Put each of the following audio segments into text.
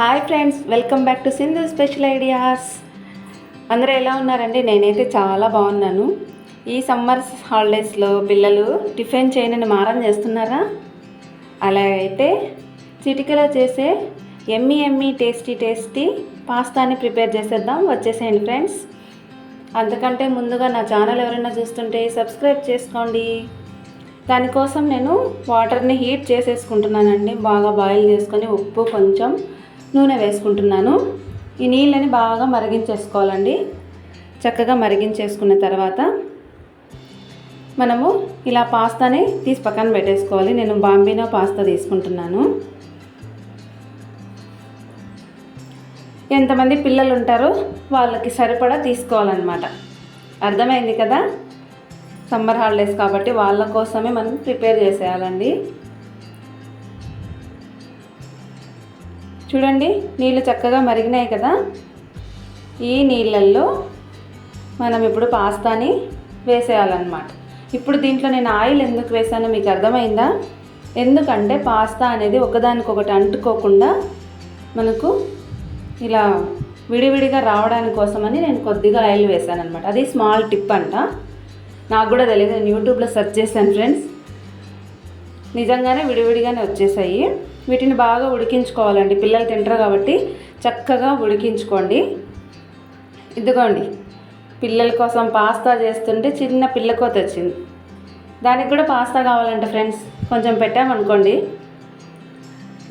Hi friends, welcome back to Sindhu special ideas. అందరూ ఎలా ఉన్నారండి? నేనైతే చాలా బాగున్నాను. ఈ సమ్మర్ హాలిడేస్లో పిల్లలు టిఫిన్ చేయనని మారం చేస్తున్నారా? అలాగైతే చిటికలో చేసే ఎమ్మీ ఎమ్మీ టేస్టీ పాస్తాని ప్రిపేర్ చేసేద్దాం. వచ్చేసేయండి ఫ్రెండ్స్. అంతకంటే ముందుగా నా ఛానల్ ఎవరైనా చూస్తుంటే సబ్స్క్రైబ్ చేసుకోండి. దానికోసం నేను వాటర్ని హీట్ చేసేసుకుంటున్నానండి. బాగా బాయిల్ చేసుకొని ఉప్పు కొంచెం నూనె వేసుకుంటున్నాను. ఈ నీళ్ళని బాగా మరిగించేసుకోవాలండి. చక్కగా మరిగించేసుకున్న తర్వాత మనము ఇలా పాస్తాని తీసి పక్కన పెట్టేసుకోవాలి. నేను బాంబినో పాస్తా తీసుకుంటున్నాను. ఎంతమంది పిల్లలు ఉంటారో వాళ్ళకి సరిపడా తీసుకోవాలన్నమాట. అర్థమైంది కదా? సమ్మర్ హాలిడేస్ కాబట్టి వాళ్ళ కోసమే మనం ప్రిపేర్ చేసేయాలండి. చూడండి, నీళ్ళు చక్కగా మరిగినాయి కదా. ఈ నీళ్ళల్లో మనం ఇప్పుడు పాస్తాని వేసేయాలన్నమాట. ఇప్పుడు దీంట్లో నేను ఆయిల్ ఎందుకు వేసానో మీకు అర్థమైందా? ఎందుకంటే పాస్తా అనేది ఒకదానికొకటి అంటుకోకుండా మనకు ఇలా విడివిడిగా రావడానికి కోసమని నేను కొద్దిగా ఆయిల్ వేసాను అనమాట. అది స్మాల్ టిప్ అంట. నాకు కూడా తెలియదు, నేను యూట్యూబ్లో సెర్చ్ చేశాను ఫ్రెండ్స్. నిజంగానే విడివిడిగానే వచ్చేసాయి. వీటిని బాగా ఉడికించుకోవాలండి. పిల్లలు తింటారు కాబట్టి చక్కగా ఉడికించుకోండి. ఇదిగోండి, పిల్లల కోసం పాస్తా చేస్తుంటే చిన్న పిల్లకోత వచ్చింది. దానికి కూడా పాస్తా కావాలంట ఫ్రెండ్స్. కొంచెం పెట్టామనుకోండి,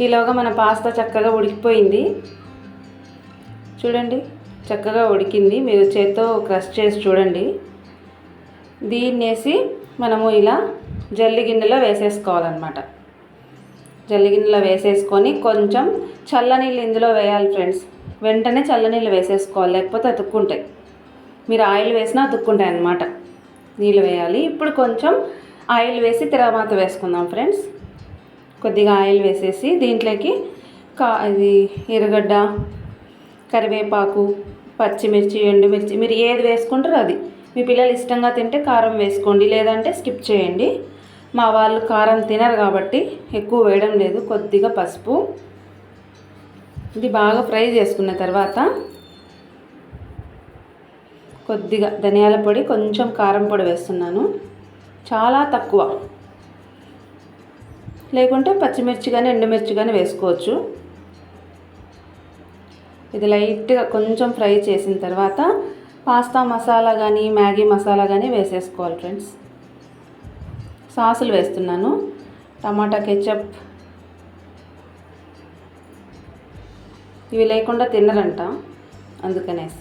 ఈలోగా మన పాస్తా చక్కగా ఉడికిపోయింది. చూడండి, చక్కగా ఉడికింది. మీరు చేత్తో క్రష్ చేసి చూడండి. దీన్ని వేసి మనము ఇలా జల్లి గిన్నెలో వేసేసుకోవాలన్నమాట. జల్లి గిన్నెలో వేసేసుకొని కొంచెం చల్లనీళ్ళు ఇందులో వేయాలి ఫ్రెండ్స్. వెంటనే చల్లనీళ్ళు వేసేసుకోవాలి, లేకపోతే అతుక్కుంటాయి. మీరు ఆయిల్ వేసినా అతుక్కుంటాయి అన్నమాట. నీళ్ళు వేయాలి. ఇప్పుడు కొంచెం ఆయిల్ వేసి తిరగమాత వేసుకుందాం ఫ్రెండ్స్. కొద్దిగా ఆయిల్ వేసేసి దీంట్లోకి ఇది ఎర్రగడ్డ, కరివేపాకు, పచ్చిమిర్చి, ఎండుమిర్చి మీరు ఏది వేసుకుంటారో అది. మీ పిల్లలు ఇష్టంగా తింటే కారం వేసుకోండి, లేదంటే స్కిప్ చేయండి. మా వాళ్ళు కారం తినరు కాబట్టి ఎక్కువ వేయడం లేదు. కొద్దిగా పసుపు. ఇది బాగా ఫ్రై చేసుకున్న తర్వాత కొద్దిగా ధనియాల పొడి, కొంచెం కారం పొడి వేస్తున్నాను. చాలా తక్కువ, లేకుంటే పచ్చిమిర్చి కానీ ఎండుమిర్చి కానీ వేసుకోవచ్చు. ఇది లైట్గా కొంచెం ఫ్రై చేసిన తర్వాత పాస్తా మసాలా కానీ మ్యాగీ మసాలా కానీ వేసేసుకోవాలి ఫ్రెండ్స్. సాసులు వేస్తున్నాను. టమాటా కెచప్ ఇవి లేకుండా తినరంట, అందుకనేసి.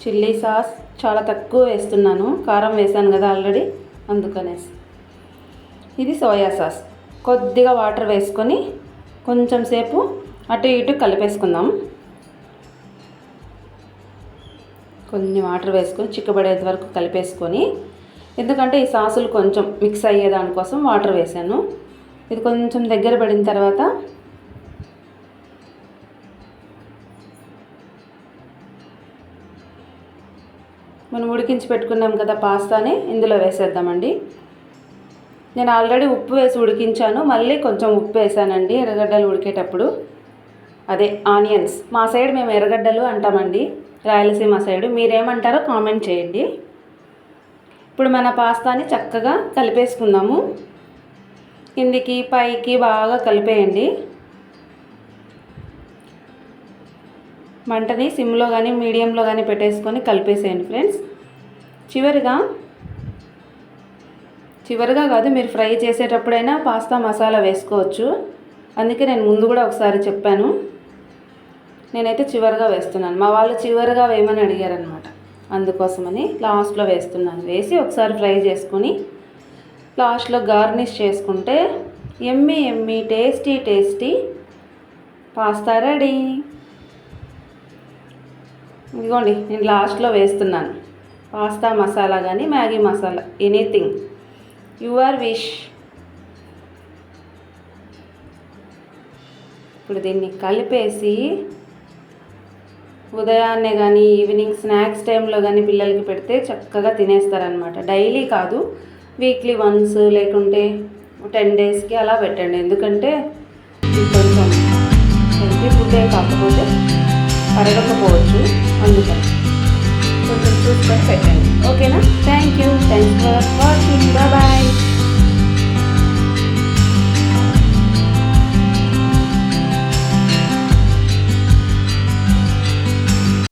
చిల్లీ సాస్ చాలా తక్కువ వేస్తున్నాను, కారం వేసాను కదా ఆల్రెడీ, అందుకనేసి. ఇది సోయా సాస్. కొద్దిగా వాటర్ వేసుకొని కొంచెం సేపు అటు ఇటు కలిపేసుకుందాం. కొంచెం వాటర్ వేసుకొని చిక్కబడేంత వరకు కలిపేసుకొని, ఎందుకంటే ఈ సాసులు కొంచెం మిక్స్ అయ్యే దానికోసం వాటర్ వేసాను. ఇది కొంచెం దగ్గర పడిన తర్వాత మనం ఉడికించి పెట్టుకున్నాం కదా పాస్తాని ఇందులో వేసేద్దామండి. నేను ఆల్రెడీ ఉప్పు వేసి ఉడికించాను, మళ్ళీ కొంచెం ఉప్పు వేసానండి ఎర్రగడ్డలు ఉడికేటప్పుడు. అదే ఆనియన్స్. మా సైడ్ మేము ఎర్రగడ్డలు అంటామండి, రాయలసీమ సైడు. మీరేమంటారో కామెంట్ చేయండి. ఇప్పుడు మన పాస్తాని చక్కగా కలిపేసుకుందాము. కిందికి పైకి బాగా కలిపేయండి. మంటని సిమ్లో కానీ మీడియంలో కానీ పెట్టేసుకొని కలిపేసేయండి ఫ్రెండ్స్. చివరిగా కాదు, మీరు ఫ్రై చేసేటప్పుడైనా పాస్తా మసాలా వేసుకోవచ్చు. అందుకే నేను ముందు కూడా ఒకసారి చెప్పాను. నేనైతే చివరిగా వేస్తున్నాను. మా వాళ్ళు చివరిగా వేయమని అడిగారనమాట, అందుకోసమని లాస్ట్లో వేస్తున్నాను. వేసి ఒకసారి ఫ్రై చేసుకొని లాస్ట్లో గార్నిష్ చేసుకుంటే Emmy Emmy tasty pasta ready. ఇదిగోండి, నేను లాస్ట్లో వేస్తున్నాను. పాస్తా మసాలా కానీ Maggi masala, anything your wish. ఇప్పుడు దీన్ని కలిపేసి ఉదయాన్నే కానీ ఈవినింగ్ స్నాక్స్ టైంలో కానీ పిల్లలకి పెడితే చక్కగా తినేస్తారనమాట. డైలీ కాదు, వీక్లీ వన్స్ లేకుంటే 10 డేస్కి అలా పెట్టండి. ఎందుకంటే కొంచెం హెల్తీ ఫుడ్ ఏం కాకపోతే అరగకపోవచ్చు, అందుకని కొంచెం చూసుకొని పెట్టండి. ఓకేనా? Thank you. Thanks for watching. Bye.